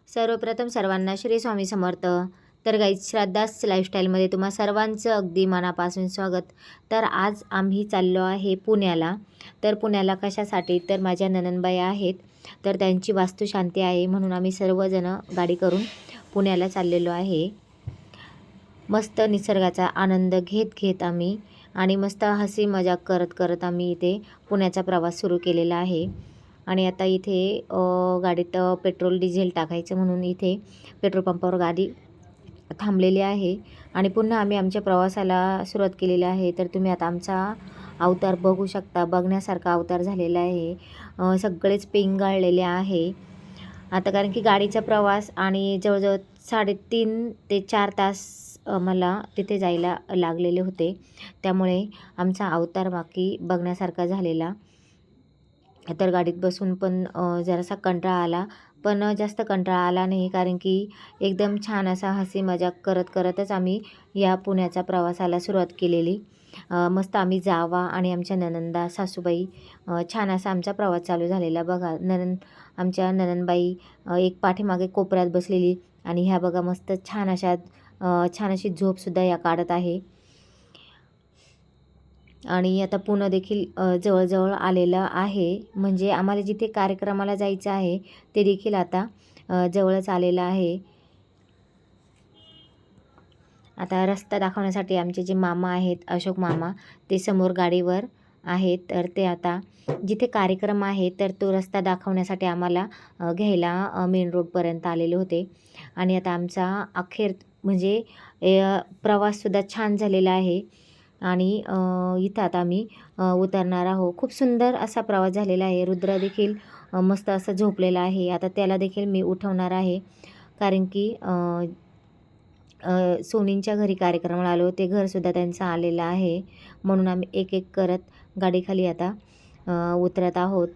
सर्वप्रथम सर्वांना श्री स्वामी समर्थ. तर गाईज श्रद्धास लाईफस्टाईलमध्ये तुम्हा सर्वांचं अगदी मनापासून स्वागत. तर आज आम्ही चाललो आहे पुण्याला. तर पुण्याला कशासाठी, तर माझ्या नणंदबाई आहेत, तर त्यांची वास्तुशांती आहे म्हणून आम्ही सर्वजण गाडी करून पुण्याला चाललेलो आहे. मस्त निसर्गाचा आनंद घेत आम्ही आणि मस्त हसी मजाक करत आम्ही इथे पुण्याचा प्रवास सुरू केलेला आहे. आणि आता इथे गाडीत पेट्रोल डिझेल टाकायचं म्हणून इथे पेट्रोल पंपावर गाडी थांबलेली आहे आणि पुन्हा आम्ही आमच्या प्रवासाला सुरुवात केलेली आहे. तर तुम्ही आता आमचा अवतार बघू शकता, बघण्यासारखा अवतार झालेला आहे. सगळेच पिंगाळलेले आहे आता, कारण की गाडीचा प्रवास आणि जवळजवळ 3.5 ते 4 तास मला तिथे जायला लागलेले होते. त्यामुळे आमचा अवतार बाकी बघण्यासारखा झालेला. तर गाडीत बसून पण जरासा कंटाळा आला, पण जास्त कंटाळा आला नाही, कारण की एकदम छान असा हसी मजाक करतच आम्ही या पुण्याच्या प्रवासाला सुरुवात केलेली. मस्त आम्ही जावा आणि आमच्या नणंदा सासूबाई छान असा आमचा प्रवास चालू झालेला. बघा आमच्या नणंदबाई एक पाठीमागे कोपऱ्यात बसलेली आणि ह्या बघा मस्त छान अशी झोपसुद्धा या काढत आहे. आणि आता पुणे देखील जवळजवळ आलेलं आहे, म्हणजे आम्हाला जिथे कार्यक्रमाला जायचं आहे ते देखील आता जवळच आलेलं आहे. आता रस्ता दाखवण्यासाठी आमचे जे मामा आहेत, अशोक मामा, ते समोर गाडीवर आहेत. तर ते आता जिथे कार्यक्रम आहे तर तो रस्ता दाखवण्यासाठी आम्हाला घ्यायला मेन रोडपर्यंत आलेले होते. आणि आता आमचा अखेर म्हणजे प्रवाससुद्धा छान झालेला आहे आणि इथं आता आम्ही उतरणार आहोत. खूप सुंदर असा प्रवास झालेला आहे. रुद्र देखील मस्त असं झोपलेला आहे. आता त्याला देखील मी उठवणार आहे, कारण की सोनींच्या घरी कार्यक्रमाला आलो, ते घरसुद्धा त्यांचं आलेलं आहे, म्हणून आम्ही एक करत गाडीखाली आता उतरत आहोत.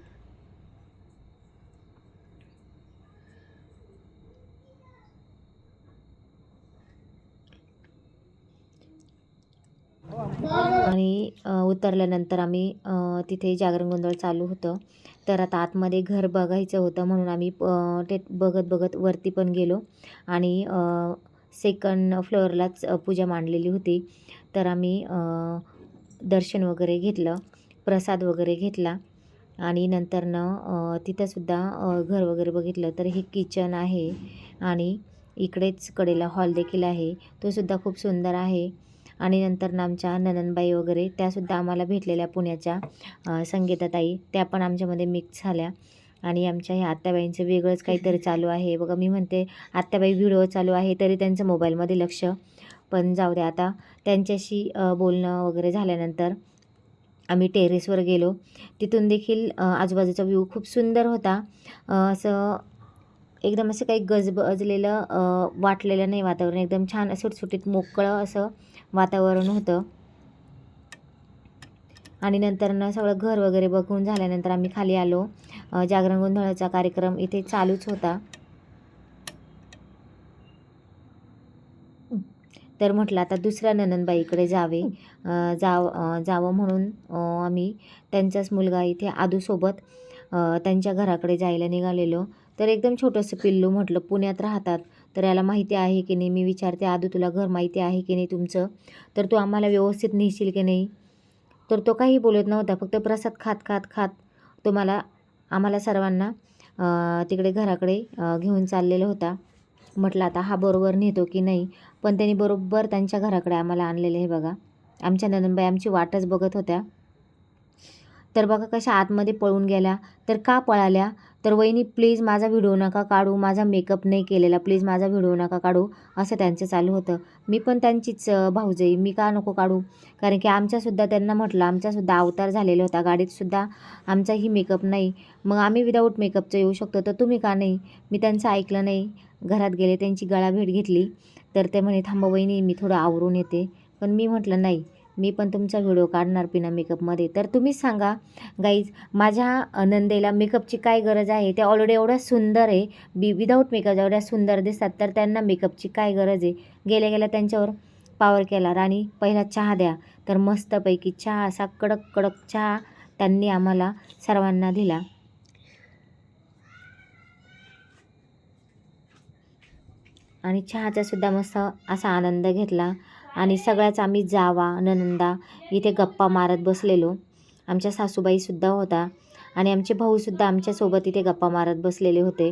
आणि उतरल्यानंतर आम्ही तिथे जागरण गोंधळ चालू होतं. तर आता आतमध्ये घर बघायचं होतं, म्हणून आम्ही ते बघत वरती पण गेलो आणि सेकंड फ्लोअरलाच पूजा मांडलेली होती. तर आम्ही दर्शन वगैरे घेतलं, प्रसाद वगैरे घेतला आणि नंतरनं तिथंसुद्धा घर वगैरे बघितलं. तर हे किचन आहे आणि इकडेच कडेला हॉल देखील आहे, तो सुद्धा खूप सुंदर आहे. आणि नंतर आमच्या नणंदबाई वगैरे त्यासुद्धा आम्हाला भेटलेल्या पुण्याच्या संगीताताई, त्या पण आमच्यामध्ये मिक्स झाल्या. आणि आमच्या ह्या आत्याबाईंचं वेगळंच काहीतरी चालू आहे. बघा, मी म्हणते आत्याबाई व्हिडिओ चालू आहे तरी त्यांचं मोबाईलमध्ये लक्ष, पण जाऊ द्या. आता त्यांच्याशी बोलणं वगैरे झाल्यानंतर आम्ही टेरेसवर गेलो. तिथून देखील आजूबाजूचा व्ह्यू खूप सुंदर होता. असं एकदम असं काही गजबजलेलं वाटलेलं नाही वातावरण, एकदम छान सुटसुटीत मोकळं असं वातावरण होतं. आणि नंतरनं सगळं घर वगैरे बघून झाल्यानंतर आम्ही खाली आलो. जागरण गोंधळाचा कार्यक्रम इथे चालूच होता. तर म्हटलं आता दुसऱ्या नणंदबाईकडे जावं म्हणून आम्ही त्यांचाच मुलगा इथे आदूसोबत त्यांच्या घराकडे जायला निघालेलो. तर एकदम छोटंसं पिल्लू, म्हटलं पुण्यात राहतात तर याला माहिती आहे की नाही, मी विचारते, आदू तुला घर माहिती आहे की नाही तुमचं, तर तू आम्हाला व्यवस्थित नेशील की नाही. तर तो काही बोलत नव्हता, फक्त प्रसाद खात आम्हाला सर्वांना तिकडे घराकडे घेऊन चाललेला होता. म्हटलं आता हा बरोबर नेतो की नाही, पण त्यांनी बरोबर त्यांच्या घराकडे आम्हाला आणलेलं आहे. बघा, आमच्या नणंदबाई आमची वाटच बघत होत्या. तर बघा कशा आतमध्ये पळून गेल्या. तर का पळाल्या, तर वहिनी प्लीज माझा व्हिडिओ नका काढू, माझा मेकअप नाही केलेला, प्लीज माझा व्हिडिओ नका काढू, असं त्यांचं चालू होतं. मी पण त्यांचीच भाऊजाई, मी का नको काढू, कारण की आमच्यासुद्धा त्यांना म्हटलं आमचासुद्धा अवतार झालेला होता, गाडीतसुद्धा आमचाही मेकअप नाही, मग आम्ही विदाऊट मेकअपचं येऊ शकतो, तर तुम्ही का नाही. मी त्यांचं ऐकलं नाही, घरात गेले, त्यांची गळाभेट घेतली. तर ते म्हणे थांबा वहिनी मी थोडं आवरून येते, पण मी म्हटलं नाही, मी पण तुमचा व्हिडिओ काढणार बिना मेकअपमध्ये. तर तुम्हीच सांगा गाईज, माझ्या नंदेला मेकअपची काय गरज आहे, त्या ऑलरेडी एवढ्या सुंदर आहे, विदाऊट मेकअप एवढ्या सुंदर दिसतात, तर त्यांना मेकअपची काय गरज आहे. गेल्या त्यांच्यावर पावर केला, राणी पहिला चहा द्या. तर मस्तपैकी चहा, असा कडक कडक चहा त्यांनी आम्हाला सर्वांना दिला. आणि चहाचा सुद्धा मस्त असा आनंद घेतला. आणि सगळ्याच आम्ही जावा ननंदा इथे गप्पा मारत बसलेलो. आमच्या सासूबाईसुद्धा होता आणि आमचे भाऊसुद्धा आमच्यासोबत इथे गप्पा मारत बसलेले होते.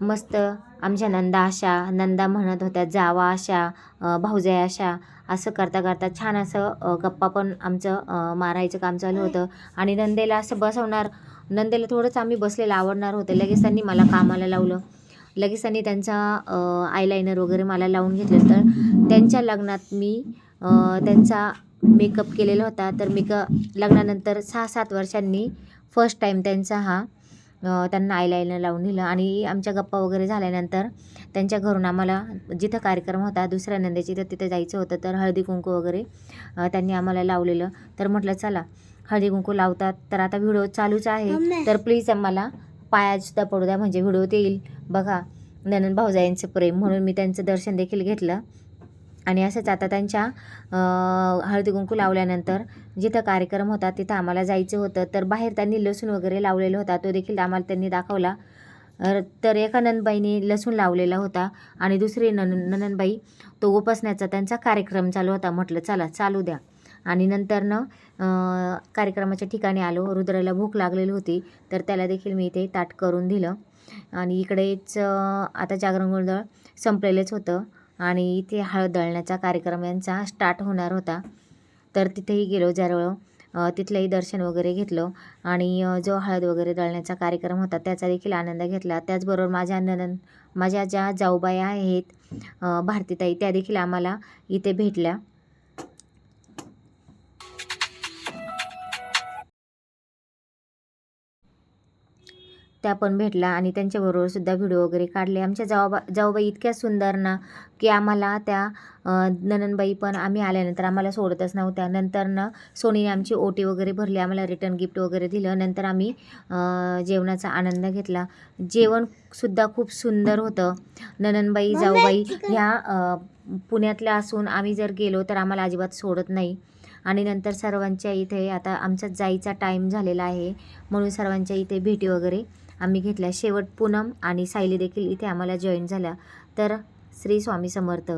मस्त आमच्या नंदा म्हणत होत्या जावा अशा, भाऊजाई अशा, असं करता करता छान असं गप्पा पण आमचं मारायचं काम चालू होतं. आणि नंदेला असं बसवणार, नंदेला थोडंच आम्ही बसलेलं आवडणार होतं. लगेच त्यांनी मला कामाला लावलं. लगेच त्यांनी त्यांचा आयलायनर वगैरे मला लावून घेतलं. तर त्यांच्या लग्नात मी त्यांचा मेकअप केलेला होता. तर लग्नानंतर 6-7 वर्षांनी फर्स्ट टाईम त्यांचा हा त्यांना आयलायनर लावून दिलं. आणि आमच्या गप्पा वगैरे झाल्यानंतर त्यांच्या घरून आम्हाला जिथं कार्यक्रम होता दुसऱ्या नंदेची, तर तिथं जायचं होतं. तर हळदी कुंकू वगैरे त्यांनी आम्हाला लावलेलं. तर म्हटलं चला हळदी कुंकू लावतात तर आता व्हिडिओ चालूच आहे, तर प्लीज आम्हाला पायासुद्धा पडू द्या, म्हणजे व्हिडिओत येईल बघा ननंद भाऊजाईंचं प्रेम. म्हणून मी त्यांचं दर्शन देखील घेतलं. आणि असंच आता त्यांच्या हळदी कुंकू लावल्यानंतर जिथं कार्यक्रम होता तिथं आम्हाला जायचं होतं. तर बाहेर त्यांनी लसूण वगैरे लावलेला होता, तो देखील आम्हाला त्यांनी दाखवला. तर एका नणंदबाईने लसूण लावलेला होता आणि दुसरी नणंदबाई तो उपसण्याचा त्यांचा कार्यक्रम चालू होता. म्हटलं चला चालू द्या. आणि नंतरनं कार्यक्रमाच्या ठिकाणी आलो. रुद्राला भूक लागलेली होती, तर त्याला देखील मी इथे ताट करून दिलं. आणि इकडेच आता जागरण गोंधळ संपलेलंच होतं आणि इथे हळद दळण्याचा कार्यक्रम यांचा स्टार्ट होणार होता. तर तिथेही गेलो जरवळ, तिथलंही दर्शन वगैरे घेतलं. आणि जो हळद वगैरे दळण्याचा कार्यक्रम होता त्याचा देखील आनंद घेतला. त्याचबरोबर माझ्या ज्या जाऊबाया आहेत भारतीताई, त्या देखील आम्हाला इथे भेटल्या. त्या पण भेटला आणि त्यांच्याबरोबर सुद्धा व्हिडिओ वगैरे काढले. आमच्या जाऊबाई इतक्या सुंदर ना, की आम्हाला त्या नणंदबाई पण आम्ही आल्यानंतर आम्हाला सोडतच नव्हत्या. नंतरनं सोनीने आमची ओटी वगैरे भरली, आम्हाला रिटर्न गिफ्ट वगैरे दिलं. नंतर आम्ही जेवणाचा आनंद घेतला. जेवणसुद्धा खूप सुंदर होतं. नणंदबाई जाऊबाई ह्या पुण्यातल्या असून आम्ही जर गेलो तर आम्हाला अजिबात सोडत नाही. आणि नंतर सर्वांच्या इथे आता आमचा जायचा टाईम झालेला आहे, म्हणून सर्वांच्या इथे भेटी वगैरे आम्ही घेतल्या. शेवट पूनम आणि सायली देखील इथे आम्हाला जॉईन झाल्या. तर श्री स्वामी समर्थ.